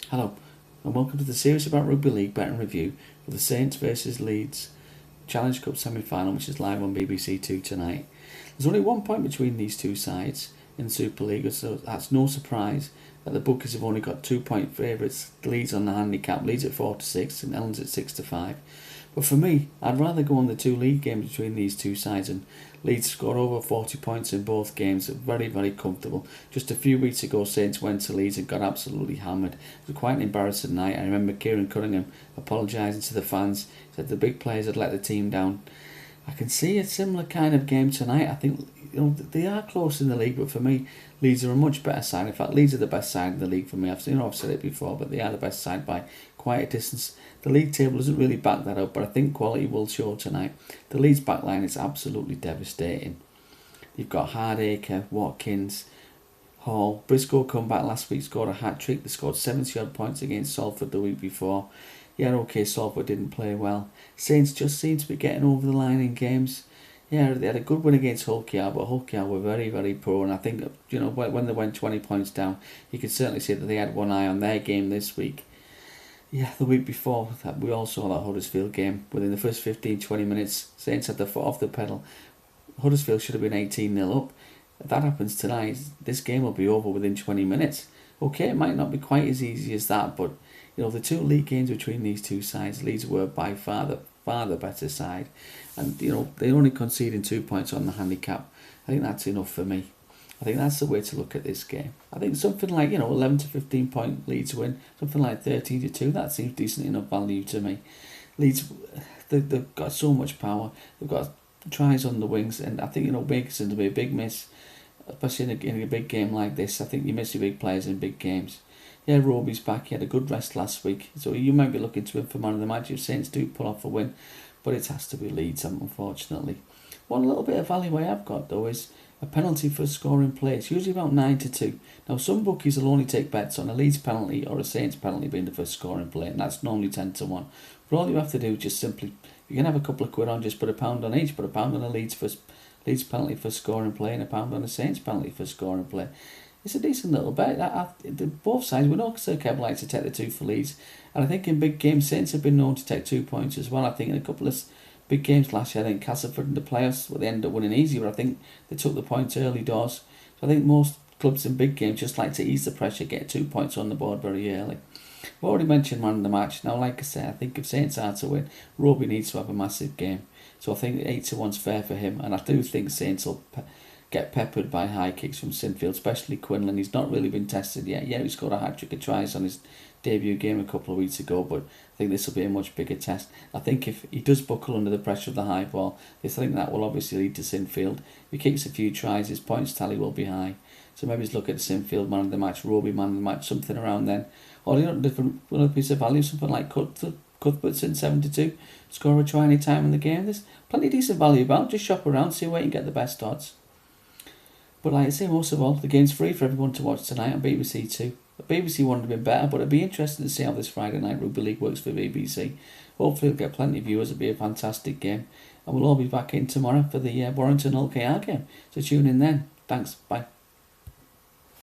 Hello, and welcome to the series about Rugby League betting review of the Saints versus Leeds Challenge Cup semi-final, which is live on BBC Two tonight. There's only 1 point between these two sides in the Super League, so that's no surprise that the bookies have only got 2-point favourites. Leeds on the handicap, Leeds at 4-6, St Helens at 6-5. But for me, I'd rather go on the two league games between these two sides, and Leeds scored over 40 points in both games. Very, very comfortable. Just a few weeks ago, Saints went to Leeds and got absolutely hammered. It was quite an embarrassing night. I remember Kieran Cunningham apologising to the fans. He said the big players had let the team down. I can see a similar kind of game tonight. I think they are close in the league, but for me, Leeds are a much better side. In fact, Leeds are the best side in the league for me. I've said it before, but they are the best side by quite a distance. The league table doesn't really back that up, but I think quality will show tonight. The Leeds backline is absolutely devastating. You've got Hardacre, Watkins, Hall. Briscoe come back last week, scored a hat-trick. They scored 70 odd points against Salford the week before. Yeah, okay, Salford didn't play well. Saints just seem to be getting over the line in games. Yeah, they had a good win against Hull KR, but Hull KR were very, very poor. And I think, when they went 20 points down, you could certainly see that they had one eye on their game this week. Yeah, the week before, we all saw that Huddersfield game. Within the first 15-20 minutes, Saints had their foot off the pedal. Huddersfield should have been 18-0 up. If that happens tonight, this game will be over within 20 minutes. Okay, it might not be quite as easy as that, but the two league games between these two sides, Leeds were by far the better side. And, they're only conceding 2 points on the handicap. I think that's enough for me. I think that's the way to look at this game. I think something like, 11 to 15 point Leeds win, something like 13-2, that seems decent enough value to me. Leeds, they've got so much power. They've got tries on the wings, and I think, Wilkinson will be a big miss, especially in a big game like this. I think you miss your big players in big games. Yeah, Roby's back. He had a good rest last week, so you might be looking to him for man of the match if Saints do pull off a win, but it has to be Leeds, unfortunately. One little bit of value I have got, though, is a penalty for scoring play. It's usually about 9-2. Now, some bookies will only take bets on a Leeds penalty or a Saints penalty being the first scoring play, and that's normally 10-1. But all you have to do is just simply, you can have a couple of quid on, just put £1 on each. Put £1 on a Leeds penalty for scoring play and £1 on a Saints penalty for scoring play. It's a decent little bet. Both sides, we know Sir Kev likes to take the 2 for Leeds, and I think in big games, Saints have been known to take 2 points as well. I think in a couple of big games last year, I think Castleford in the playoffs, they ended up winning easy, but I think they took the points early doors. So I think most clubs in big games just like to ease the pressure, get 2 points on the board very early. I've already mentioned man of the match. Now, like I said, I think if Saints are to win, Roby needs to have a massive game. So I think 8-1's fair for him, and I do think Saints will get peppered by high kicks from Sinfield, especially Quinlan. He's not really been tested yet. Yeah, he scored a hat-trick of tries on his debut game a couple of weeks ago, but I think this will be a much bigger test. I think if he does buckle under the pressure of the high ball, I think that will obviously lead to Sinfield. If he kicks a few tries, his points tally will be high. So maybe just look at Sinfield man of the match, Roby man of the match, something around then. Or different piece of value, something like Cuthbert's in 72, score a try any time in the game. There's plenty of decent value about. Just shop around, see where you can get the best odds. But like I say, most of all, the game's free for everyone to watch tonight on BBC Two. The BBC one would have been better, but it'd be interesting to see how this Friday night Rugby League works for BBC. Hopefully it'll get plenty of viewers. It'll be a fantastic game. And we'll all be back in tomorrow for the Warrington Hull KR game. So tune in then. Thanks. Bye.